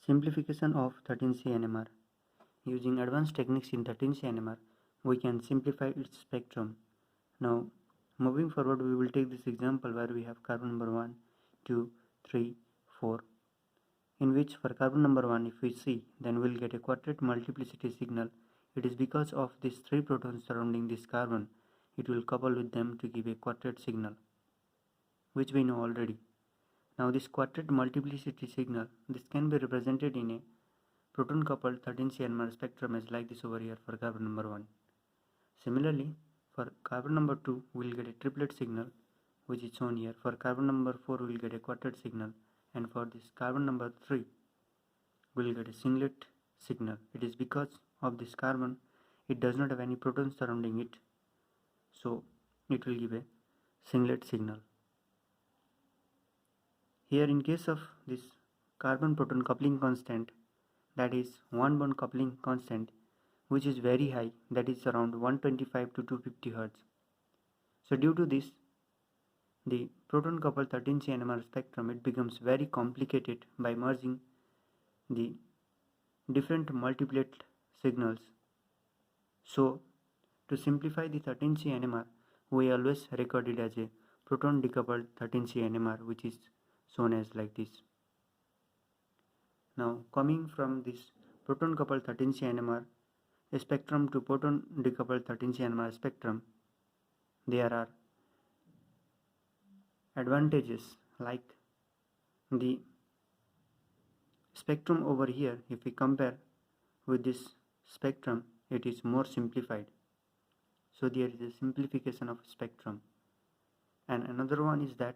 Simplification of 13C NMR. Using advanced techniques in 13C NMR, we can simplify its spectrum. Now, moving forward, we will take this example where we have carbon number 1, 2, 3, 4, in which for carbon number 1, if we see, then we will get a quartet multiplicity signal. It is because of these 3 protons surrounding this carbon, it will couple with them to give a quartet signal, which we know already. Now this quartet multiplicity signal, this can be represented in a proton coupled 13C NMR spectrum as like this over here for carbon number 1. Similarly, for carbon number 2, we will get a triplet signal, which is shown here. For carbon number 4, we will get a quartet signal, and for this carbon number 3, we will get a singlet signal. It is because of this carbon, it does not have any protons surrounding it, so it will give a singlet signal. Here in case of this carbon proton coupling constant, that is one bond coupling constant, which is very high, that is around 125 to 250 Hz. So due to this, the proton coupled 13C NMR spectrum, it becomes very complicated by merging the different multiplet signals. So to simplify the 13C NMR, we always record it as a proton decoupled 13C NMR, which is shown as like this. Now coming from this proton coupled 13C NMR spectrum to proton decoupled 13C NMR spectrum, there are advantages like the spectrum over here. If we compare with this spectrum, it is more simplified, so there is a simplification of spectrum. And another one is that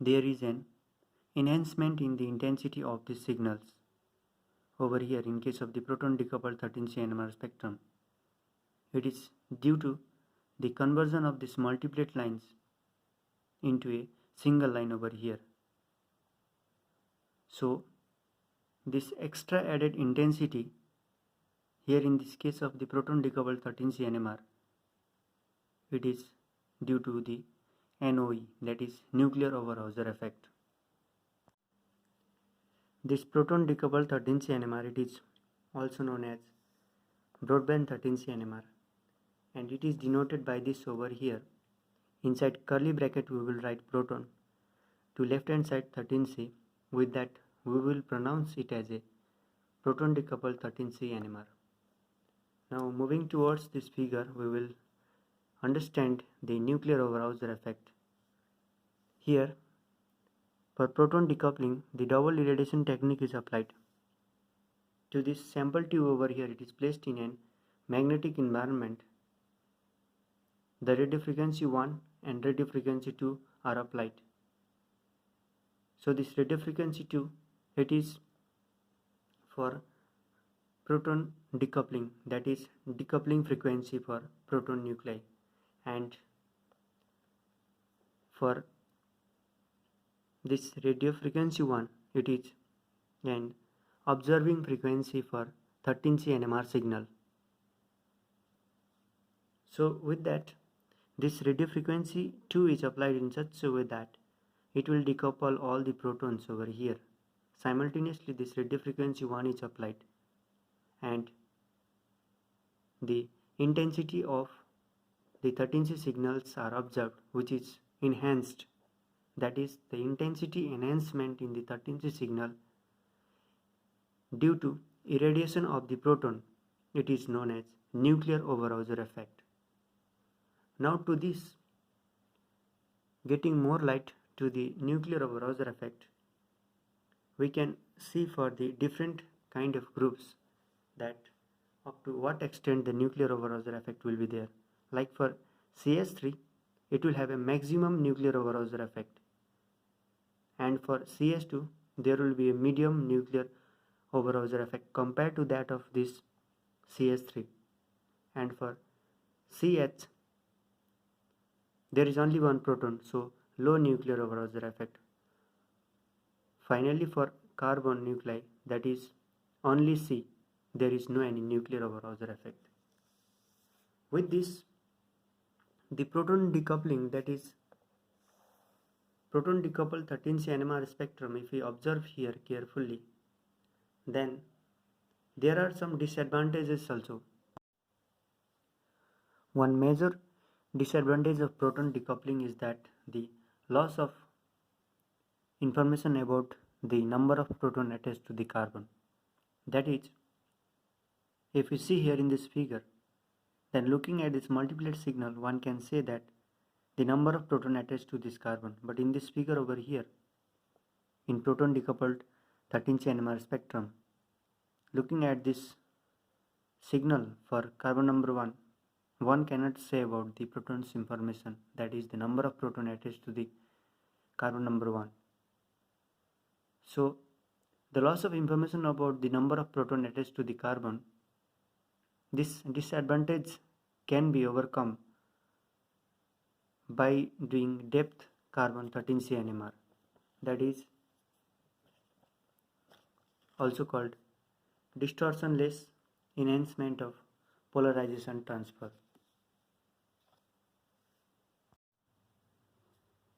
there is an enhancement in the intensity of the signals over here in case of the proton decoupled 13C NMR spectrum. It is due to the conversion of these multiplet lines into a single line over here. So this extra added intensity here in this case of the proton decoupled 13C NMR, it is due to the NOE, that is nuclear over-Hauser effect. This proton decoupled 13C NMR, it is also known as broadband 13C NMR, and it is denoted by this over here. Inside curly bracket we will write proton, to left hand side 13C. With that we will pronounce it as a proton decoupled 13C NMR. Now moving towards this figure, we will understand the nuclear over-Hauser effect. Here for proton decoupling, the double irradiation technique is applied. To this sample tube over here, it is placed in an magnetic environment. The radio frequency 1 and radio frequency 2 are applied. So this radio frequency 2, it is for proton decoupling, that is decoupling frequency for proton nuclei, and for this radio frequency 1, it is an observing frequency for 13C NMR signal. So with that, this radio frequency 2 is applied in such a way that it will decouple all the protons over here. Simultaneously this radio frequency 1 is applied, and the intensity of the 13C signals are observed, which is enhanced. That is the intensity enhancement in the 13C signal due to irradiation of the proton. It is known as nuclear over-Hauser effect. Now to this, getting more light to the nuclear over-Hauser effect, we can see for the different kind of groups that up to what extent the nuclear over-Hauser effect will be there. Like for CS3, it will have a maximum nuclear over-Hauser effect, and for CS2 there will be a medium nuclear over-Hauser effect compared to that of this CS3, and for CH there is only one proton, so low nuclear over-Hauser effect. Finally for carbon nuclei, that is only C, there is no any nuclear over-Hauser effect. With this, the proton decoupling, that is proton decoupled 13C NMR spectrum, if we observe here carefully, then there are some disadvantages also. One major disadvantage of proton decoupling is that the loss of information about the number of proton attached to the carbon. That is, if you see here in this figure, then looking at this multiplet signal, one can say that the number of proton attached to this carbon. But in this figure over here, in proton decoupled 13C NMR spectrum, looking at this signal for carbon number 1, one cannot say about the protons information, that is the number of proton attached to the carbon number 1. So the loss of information about the number of proton attached to the carbon, this disadvantage can be overcome by doing depth carbon 13C NMR, that is also called distortionless enhancement of polarization transfer.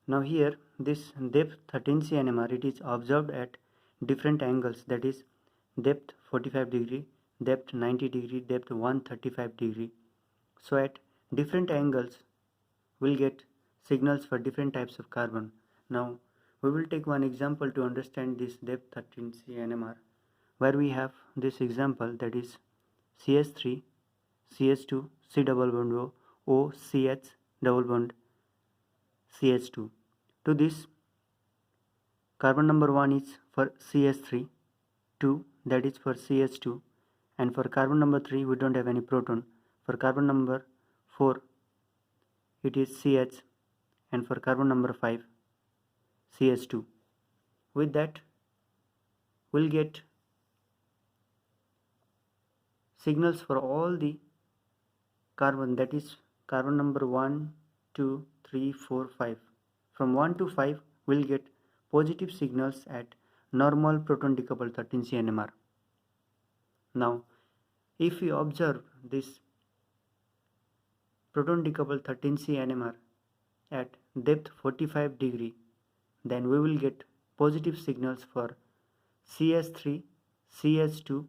Now here this depth 13C NMR, it is observed at different angles, that is depth 45 degree, depth 90 degree, depth 135 degree. So at different angles we'll get signals for different types of carbon. Now we will take one example to understand this depth 13C NMR, where we have this example, that is CH3, CH2, C double bond O, O, CH double bond CH2. To this, carbon number 1 is for CH3, 2 that is for CH2, and for carbon number 3 we don't have any proton. For carbon number 4 it is CH, and for carbon number 5 CH2. With that we'll get signals for all the carbon, that is carbon number 1, 2, 3, 4, 5. From 1 to 5 we'll get positive signals at normal proton decoupled 13C NMR. Now if we observe this proton decoupled 13C NMR at depth 45 degree, then we will get positive signals for CH3, CH2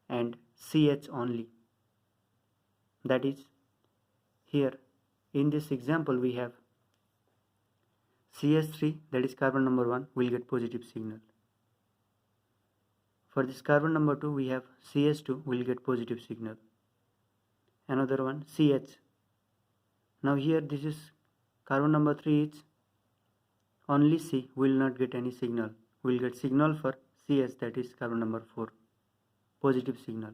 and CH only. That is, here in this example we have CH3, that is carbon number 1, will get positive signal. For this carbon number 2 we have CH2, will get positive signal. Another one CH. Now here this is carbon number 3 is only C, will not get any signal. We will get signal for CH, that is carbon number 4, positive signal.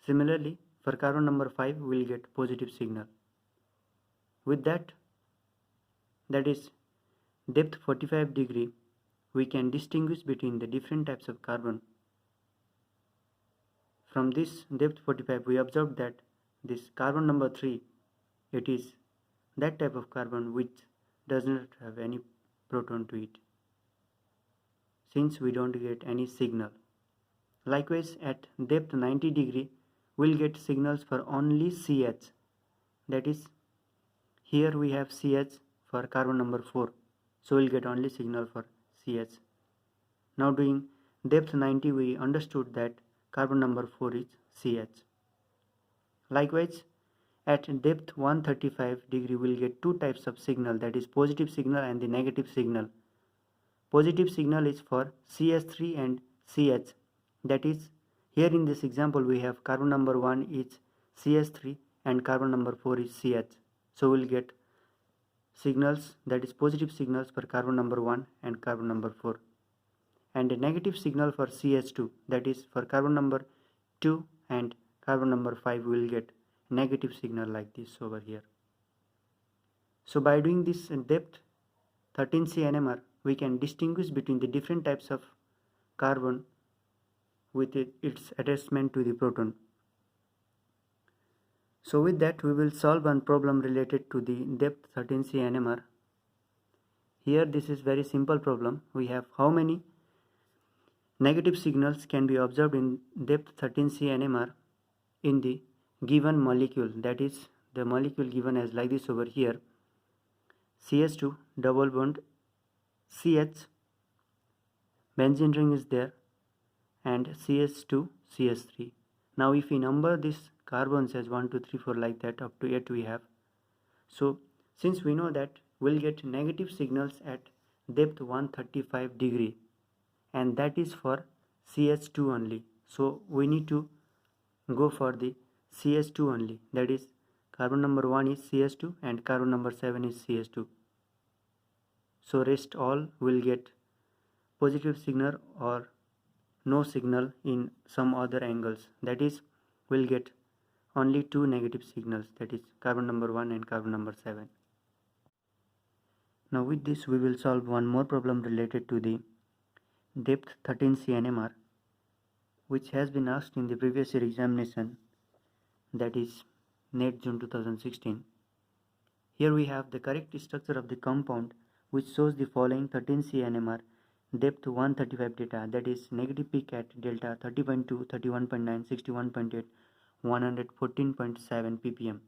Similarly for carbon number 5 we will get positive signal. With that is depth 45 degree, we can distinguish between the different types of carbon. From this depth 45 we observed that this carbon number 3, it is that type of carbon which does not have any proton to it, since we don't get any signal. Likewise at depth 90 degree we'll get signals for only CH, that is here we have CH for carbon number 4, so we'll get only signal for CH. Now doing depth 90 we understood that carbon number 4 is CH. Likewise at depth 135 degree we'll get two types of signal, that is positive signal and the negative signal. Positive signal is for CH3 and CH, that is here in this example we have carbon number 1 is CH3 and carbon number 4 is CH, so we'll get signals, that is positive signals for carbon number 1 and carbon number 4, and a negative signal for CH2, that is for carbon number 2 and carbon number 5 we will get negative signal like this over here. So by doing this depth 13C NMR we can distinguish between the different types of carbon with its attachment to the proton. So with that we will solve one problem related to the depth 13C NMR. Here this is very simple problem. We have how many negative signals can be observed in depth 13C NMR in the given molecule, that is the molecule given as like this over here: CH2 double bond CH benzene ring is there and CH2 CH3. Now if we number these carbons as 1 2 3 4 like that up to 8 we have. So since we know that we'll get negative signals at depth 135 degree and that is for CH2 only. So we need to go for the CH2 only, that is carbon number 1 is CH2 and carbon number 7 is CH2. So rest all will get positive signal or no signal in some other angles, that is we'll get only two negative signals, that is carbon number 1 and carbon number 7. Now with this we will solve one more problem related to the depth 13C NMR, which has been asked in the previous year examination, that is NET June 2016. Here we have the correct structure of the compound which shows the following 13C NMR depth 135 data, that is negative peak at delta 30.2, 31.9, 61.8, 114.7 ppm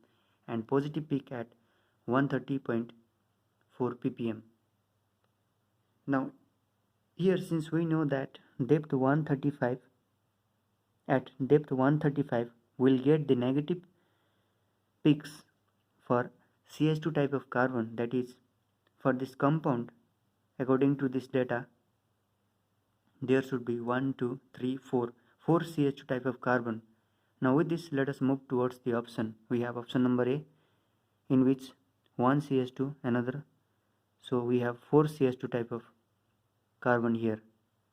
and positive peak at 130.4 ppm. Now here since we know that depth 135 we'll get the negative peaks for CH2 type of carbon, that is for this compound according to this data there should be 1 2 3 4 CH2 type of carbon. Now with this let us move towards the option. We have option number A in which one CH2 another, so we have 4 CH2 type of carbon here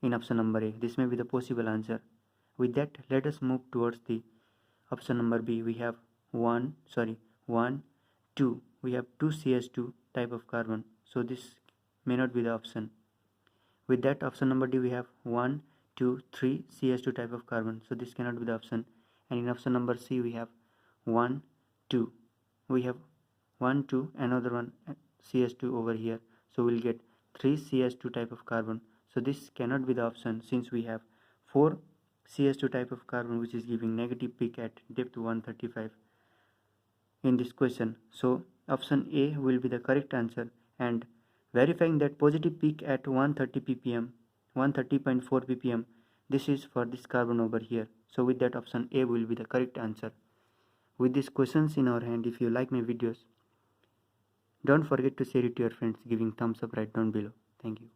in option number A. This may be the possible answer. With that let us move towards the option number B. We have 2 we have 2 CH2 type of carbon, so this may not be the option. With that option number D we have 1 2 3 CH2 type of carbon, so this cannot be the option. And in option number C we have 1 2 we have 1 2 another one CH2 over here, so we'll get 3 CH2 type of carbon, so this cannot be the option since we have 4 CH2 type of carbon which is giving negative peak at depth 135 in this question. So option A will be the correct answer, and verifying that positive peak at 130 ppm 130.4 ppm, this is for this carbon over here. So with that option A will be the correct answer. With these questions in our hand, if you like my videos, don't forget to share it to your friends, giving thumbs up right down below. Thank you.